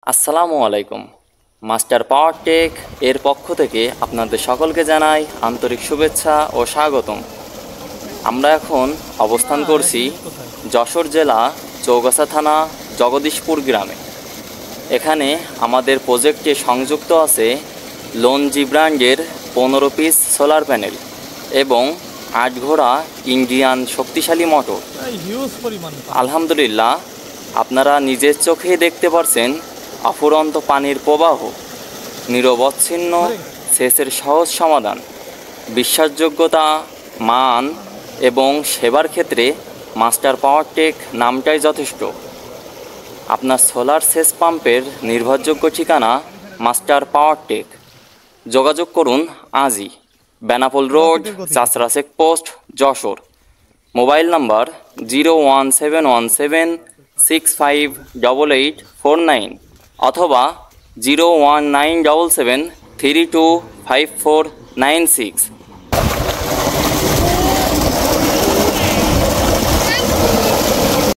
আসসালামু আলাইকুম। মাস্টার পাওয়ার টেক এর পক্ষ থেকে আপনাদের সকলকে জানাই আন্তরিক শুভেচ্ছা ও স্বাগতম। আমরা এখন অবস্থান করছি যশোর জেলা চৌগাছা থানা জগদীশপুর গ্রামে। এখানে আমাদের প্রজেক্টে সংযুক্ত আছে লনজি ব্র্যান্ডের 15 পিস সোলার প্যানেল এবং 8 ঘোড়া ইন্ডিয়ান শক্তিশালী মোটর। আলহামদুলিল্লাহ, আপনারা নিজের চোখে দেখতে পারছেন অফুরন্ত পানির প্রবাহ, নিরবচ্ছিন্ন সেচের সহজ সমাধান, বিশ্বাসযোগ্যতা, মান এবং সেবার ক্ষেত্রে মাস্টার পাওয়ার টেক নামটাই যথেষ্ট। আপনার সোলার সেচ পাম্পের নির্ভরযোগ্য ঠিকানা মাস্টার পাওয়ার টেক। যোগাযোগ করুন আজই। Benapole road, Chachra checkpost, Jessore. Mobile number 01717658849 অথবা 01977325496।